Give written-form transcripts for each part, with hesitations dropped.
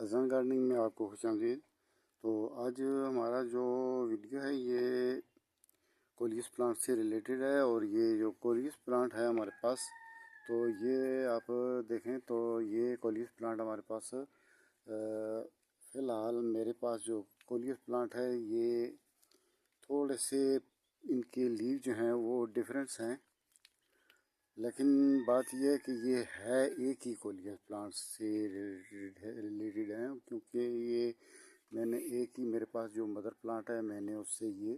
Faizan gardening में आपको खुशामदीद। तो आज हमारा जो वीडियो है ये कोलियस प्लांट से रिलेटेड है, और ये जो कोलियस प्लांट है हमारे पास, तो ये आप देखें तो ये कोलियस प्लांट हमारे पास फ़िलहाल मेरे पास जो कोलियस प्लांट है ये थोड़े से इनके लीव जो हैं वो डिफरेंस हैं, लेकिन बात यह है कि ये है एक ही कोलियस प्लांट से रिलेटेड है, क्योंकि ये मैंने एक ही मेरे पास जो मदर प्लांट है मैंने उससे ये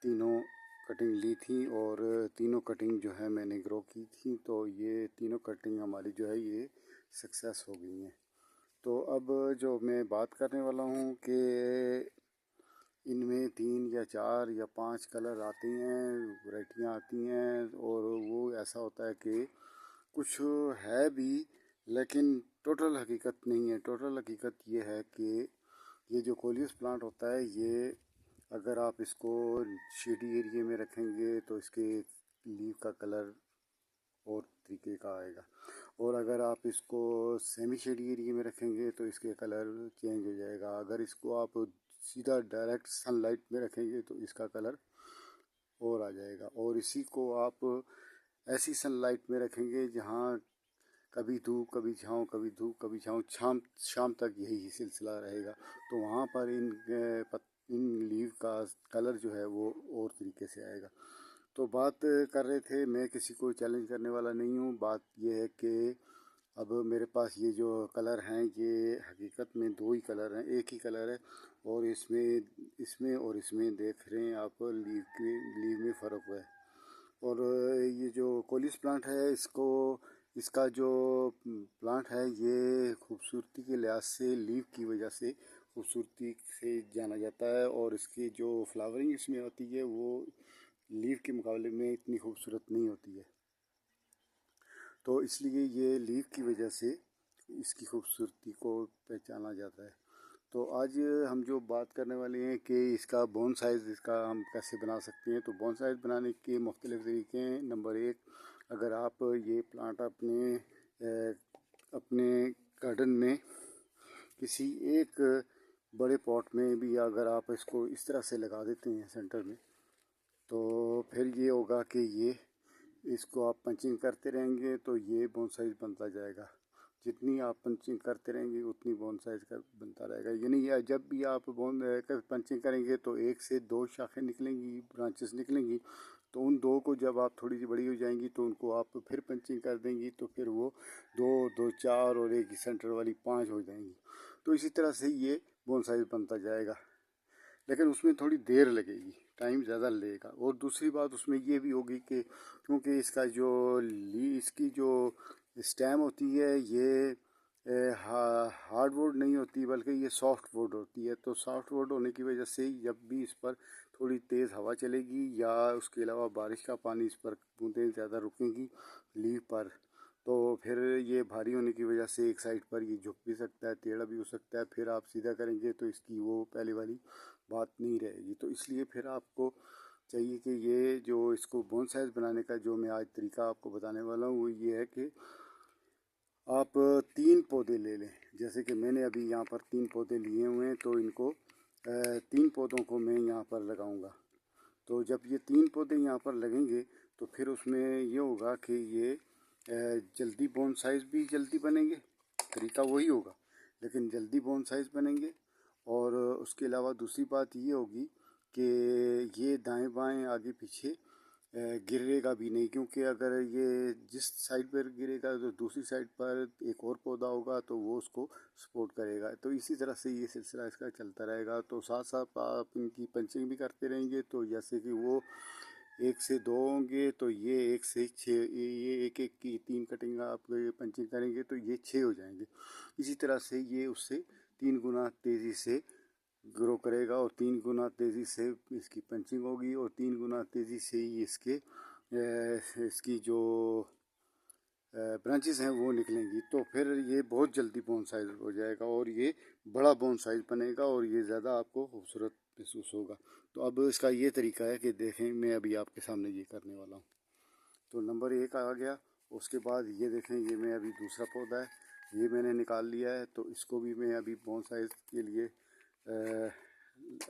तीनों कटिंग ली थी, और तीनों कटिंग जो है मैंने ग्रो की थी, तो ये तीनों कटिंग हमारी जो है ये सक्सेस हो गई हैं। तो अब जो मैं बात करने वाला हूँ कि इनमें 3 या 4 या 5 कलर आते हैं, वैरायटियाँ आती हैं, और वो ऐसा होता है कि कुछ है भी, लेकिन टोटल हकीकत नहीं है। टोटल हकीकत ये है कि ये जो कोलियस प्लांट होता है ये अगर आप इसको शेडी एरिया में रखेंगे तो इसके लीव का कलर और तरीके का आएगा, और अगर आप इसको सेमी शेडी एरिया में रखेंगे तो इसके कलर चेंज हो जाएगा। अगर इसको आप सीधा डायरेक्ट सनलाइट में रखेंगे तो इसका कलर और आ जाएगा, और इसी को आप ऐसी सनलाइट में रखेंगे जहाँ कभी धूप कभी छाँव, कभी धूप कभी छाँव, शाम तक यही सिलसिला रहेगा, तो वहाँ पर इन लीव का कलर जो है वो और तरीके से आएगा। तो बात कर रहे थे, मैं किसी को चैलेंज करने वाला नहीं हूँ। बात ये है कि अब मेरे पास ये जो कलर हैं ये हकीकत में 2 ही कलर हैं, एक ही कलर है, और इसमें और इसमें देख रहे हैं आप लीव में फ़र्क हुआ है। और ये जो कोलियस प्लांट है इसका जो प्लांट है ये खूबसूरती के लिहाज से लीव की वजह से खूबसूरती से जाना जाता है, और इसकी जो फ्लावरिंग इसमें होती है वो लीव के मुकाबले में इतनी खूबसूरत नहीं होती है, तो इसलिए ये लीव की वजह से इसकी खूबसूरती को पहचाना जाता है। तो आज हम जो बात करने वाले हैं कि इसका बोन साइज़ इसका हम कैसे बना सकते हैं। तो बोन साइज़ बनाने के मुख्तलिफ़ तरीके हैं। नंबर 1, अगर आप ये प्लांट अपने गार्डन में किसी एक बड़े पॉट में भी अगर आप इसको इस तरह से लगा देते हैं सेंटर में, तो फिर ये होगा कि इसको आप पंचिंग करते रहेंगे तो ये बोन साइज़ बनता जाएगा। जितनी आप पंचिंग करते रहेंगे उतनी बोन साइज़ का बनता रहेगा। यानी जब भी आप पंचिंग करेंगे तो 1 से 2 शाखें निकलेंगी, ब्रांचेस निकलेंगी, तो उन 2 को जब आप थोड़ी सी बड़ी हो जाएंगी तो उनको आप फिर पंचिंग कर देंगी, तो फिर वो 2, 4 और एक सेंटर वाली 5 हो जाएंगी। तो इसी तरह से ये बोन साइज़ बनता जाएगा, लेकिन उसमें थोड़ी देर लगेगी, टाइम ज़्यादा लगेगा। और दूसरी बात उसमें ये भी होगी कि क्योंकि इसकी जो स्टेम होती है ये हार्ड वुड नहीं होती बल्कि ये सॉफ्ट वुड होती है, तो सॉफ्ट वुड होने की वजह से जब भी इस पर थोड़ी तेज़ हवा चलेगी या उसके अलावा बारिश का पानी इस पर बूंदें ज़्यादा रुकेंगी लीव पर, तो फिर ये भारी होने की वजह से एक साइड पर ये झुक भी सकता है, टेढ़ा भी हो सकता है। फिर आप सीधा करेंगे तो इसकी वो पहले वाली बात नहीं रहेगी। तो इसलिए फिर आपको चाहिए कि ये जो इसको बोन साइज़ बनाने का जो मैं आज तरीका आपको बताने वाला हूँ वो ये है कि आप 3 पौधे ले लें। जैसे कि मैंने अभी यहाँ पर 3 पौधे लिए हुए हैं, तो इनको 3 पौधों को मैं यहाँ पर लगाऊंगा। तो जब ये 3 पौधे यहाँ पर लगेंगे तो फिर उसमें ये होगा कि ये जल्दी बोन साइज़ भी जल्दी बनेंगे, तरीका वही होगा लेकिन जल्दी बोन साइज़ बनेंगे। और उसके अलावा दूसरी बात ये होगी कि ये दाएं बाएं आगे पीछे गिरेगा भी नहीं, क्योंकि अगर ये जिस साइड पर गिरेगा तो दूसरी साइड पर एक और पौधा होगा तो वो उसको सपोर्ट करेगा। तो इसी तरह से ये सिलसिला इसका चलता रहेगा। तो साथ साथ आप इनकी पंचिंग भी करते रहेंगे, तो जैसे कि वो 1 से 2 होंगे तो ये 1 से 6, ये एक की 3 कटिंग आप पंचिंग करेंगे तो ये 6 हो जाएंगे। इसी तरह से ये उससे 3 गुना तेज़ी से ग्रो करेगा, और 3 गुना तेज़ी से इसकी पंचिंग होगी, और 3 गुना तेज़ी से ही इसकी जो ब्रांचेस हैं वो निकलेंगी। तो फिर ये बहुत जल्दी बोन साइज़ हो जाएगा और ये बड़ा बोन साइज़ बनेगा और ये ज़्यादा आपको खूबसूरत महसूस होगा। तो अब इसका ये तरीका है कि देखें, मैं अभी आपके सामने ये करने वाला हूँ। तो नंबर 1 आ गया। उसके बाद ये देखें, ये मैं अभी दूसरा पौधा है یہ میں نے نکال لیا ہے، تو اس کو بھی میں ابھی بونسائی کے لیے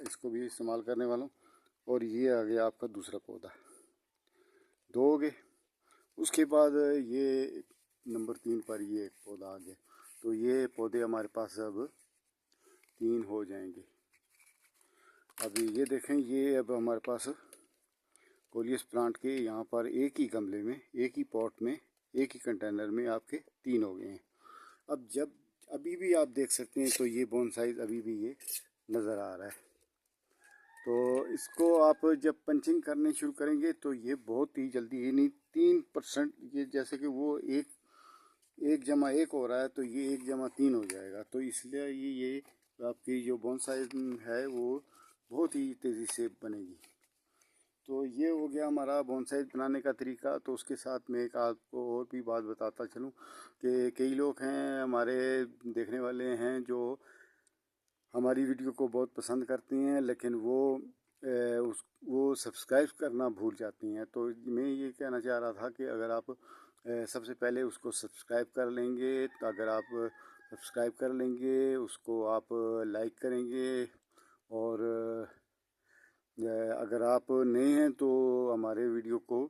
اس کو بھی استعمال کرنے والا ہوں۔ اور یہ آ گیا آپ کا دوسرا پودا، 2 ہو گئے۔ اس کے بعد یہ نمبر 3 پر یہ ایک پودا آ گیا، تو یہ پودے ہمارے پاس اب 3 ہو جائیں گے۔ ابھی یہ دیکھیں، یہ اب ہمارے پاس کولیس پلانٹ کے یہاں پر ایک ہی گملے میں، ایک ہی پاٹ میں، ایک ہی کنٹینر میں آپ کے 3 ہو گئے ہیں۔ اب ابھی بھی آپ دیکھ سکتے ہیں، تو یہ بونسائی ابھی بھی یہ نظر آ رہا ہے۔ تو اس کو آپ جب پنچنگ کرنے شروع کریں گے تو یہ بہت ہی جلدی، یعنی 3%، یہ جیسے کہ وہ ایک جمع ایک ہو رہا ہے، تو یہ 1 جمع 3 ہو جائے گا۔ تو اس لیے یہ آپ کی جو بونسائی ہے وہ بہت ہی تیزی سے بنے گی۔ تو یہ ہو گیا ہمارا بونسائی بنانے کا طریقہ۔ تو اس کے ساتھ میں ایک آپ کو اور بھی بات بتاتا چلوں کہ کئی لوگ ہیں ہمارے دیکھنے والے ہیں جو ہماری ویڈیو کو بہت پسند کرتے ہیں، لیکن وہ سبسکرائب کرنا بھول جاتی ہیں۔ تو میں یہ کہنا چاہ رہا تھا کہ اگر آپ سب سے پہلے اس کو سبسکرائب کر لیں گے، تو اگر آپ سبسکرائب کر لیں گے، اس کو آپ لائک کریں گے، اور اگر آپ نئے ہیں تو ہمارے ویڈیو کو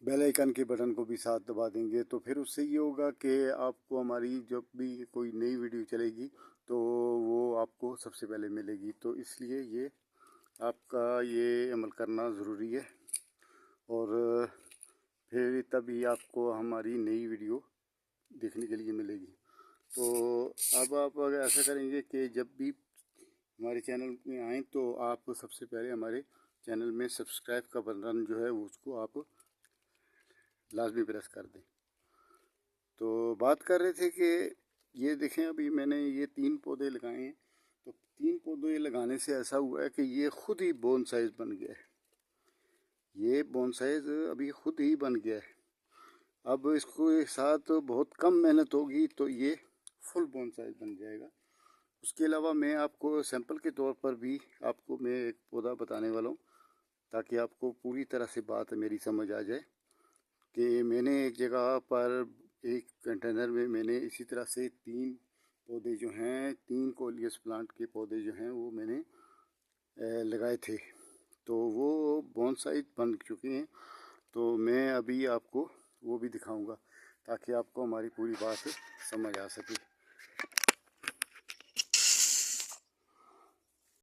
بیل آئیکن کے بٹن کو بھی ساتھ دبا دیں گے، تو پھر اس سے یہ ہوگا کہ آپ کو ہماری جب بھی کوئی نئی ویڈیو چلے گی تو وہ آپ کو سب سے پہلے ملے گی۔ تو اس لیے یہ آپ کا یہ عمل کرنا ضروری ہے، اور پھر تبھی آپ کو ہماری نئی ویڈیو دیکھنے کے لیے ملے گی۔ تو اب آپ اگر ایسا کریں گے کہ جب بھی ہمارے چینل میں آئیں تو آپ سب سے پہلے ہمارے چینل میں سبسکرائب کا بٹن جو ہے اس کو آپ لازمی پریس کر دیں۔ تو بات کر رہے تھے کہ یہ دیکھیں، ابھی میں نے یہ 3 پودے لگائے ہیں، تو 3 پودے لگانے سے ایسا ہوا ہے کہ یہ خود ہی بونسائی بن گیا ہے۔ یہ بونسائی ابھی خود ہی بن گیا ہے۔ اب اس کو ساتھ بہت کم محنت ہوگی تو یہ فل بونسائی بن جائے گا۔ اس کے علاوہ میں آپ کو سیمپل کے طور پر بھی آپ کو میں ایک پودا بتانے والا ہوں، تاکہ آپ کو پوری طرح سے بات میری سمجھ آ جائے کہ میں نے ایک جگہ پر ایک کنٹینر میں نے اسی طرح سے 3 پودے جو ہیں، 3 کولیس پلانٹ کے پودے جو ہیں وہ میں نے لگائے تھے، تو وہ بونسائی بن چکے ہیں۔ تو میں ابھی آپ کو وہ بھی دکھاؤں گا تاکہ آپ کو ہماری پوری بات سمجھ آ سکے۔